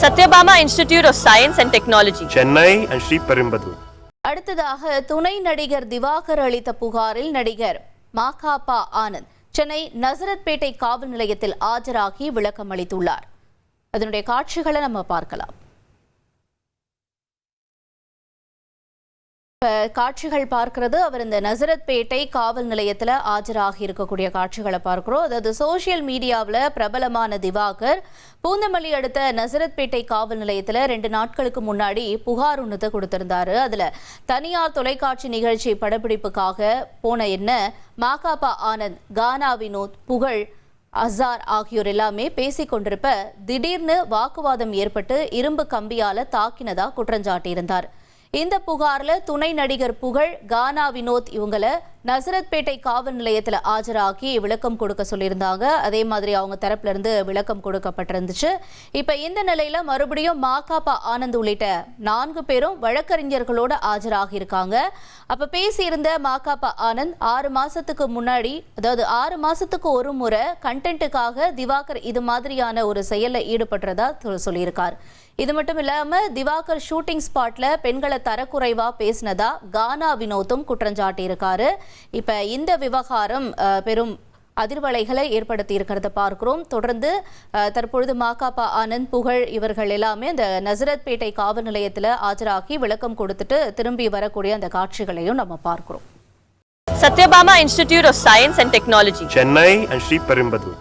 Satyabama Institute of Science and Technology, Chennai and Sriperumbudur. அடுத்ததாக துணை நடிகர் திவாகர் அளித்த புகாரில் நடிகர் மாகாபா ஆனந்த் சென்னை நசரத்பேட்டை காவல் நிலையத்தில் ஆஜராகி விளக்கம் அளித்துள்ளார். அதனுடைய காட்சிகளை நம்ம பார்க்கலாம். காட்சிகள் பார்க்கிறது அவர் இந்த நசரத்பேட்டை காவல் நிலையத்தில் ஆஜராகி இருக்கக்கூடிய காட்சிகளை பார்க்கிறோம். அதாவது சோசியல் மீடியாவில் பிரபலமான திவாகர் பூந்தமல்லி அடுத்த நசரத்பேட்டை காவல் நிலையத்தில் 2 நாட்களுக்கு முன்னாடி புகார் ஒன்று கொடுத்திருந்தாரு. அதில் தனியார் தொலைக்காட்சி நிகழ்ச்சி படப்பிடிப்புக்காக போன என்ன மாகாபா ஆனந்த், கானா வினோத், புகழ், அசார் ஆகியோர் எல்லாமே பேசிக் கொண்டிருப்ப திடீர்னு வாக்குவாதம் ஏற்பட்டு இரும்பு கம்பியால தாக்கினதா குற்றஞ்சாட்டியிருந்தார். இந்த புகார்ல துணை நடிகர் புகழ், கானா வினோத் இவங்களை நசரத்பேட்டை காவல் நிலையத்தில் ஆஜராகி விளக்கம் கொடுக்க சொல்லியிருந்தாங்க. அதே மாதிரி அவங்க தரப்புல இருந்து விளக்கம் கொடுக்கப்பட்டிருந்துச்சு. இப்ப இந்த நிலையில மறுபடியும் மாகாபா ஆனந்த் உள்ளிட்ட 4 பேரும் வழக்கறிஞர்களோட ஆஜராகி இருக்காங்க. அப்ப பேசியிருந்த மாகாபா ஆனந்த் 6 மாசத்துக்கு முன்னாடி, அதாவது 6 மாசத்துக்கு ஒரு முறை கண்டென்ட்டுக்காக திவாகர் இது மாதிரியான ஒரு செயலில் ஈடுபடுறதா சொல்லியிருக்கார். இது மட்டும் இல்லாம திவாகர் ஷூட்டிங் ஸ்பாட்ல பெண்களை தரக்குறைவா பேசினதா கானா வினோத்தும் குற்றஞ்சாட்டி இருக்காரு. இப்ப இந்த விவகாரம் பெரும் அதிர்வலைகளை ஏற்படுத்தி இருக்கிறத பார்க்கிறோம். தொடர்ந்து தற்பொழுது மாகாபா ஆனந்த், புகழ் இவர்கள் எல்லாமே இந்த நசரத்பேட்டை காவல் நிலையத்தில் ஆஜராகி விளக்கம் கொடுத்துட்டு திரும்பி வரக்கூடிய அந்த காட்சிகளையும் நம்ம பார்க்கிறோம். Satyabama Institute of Science and Technology, Chennai and Sriperumbudur.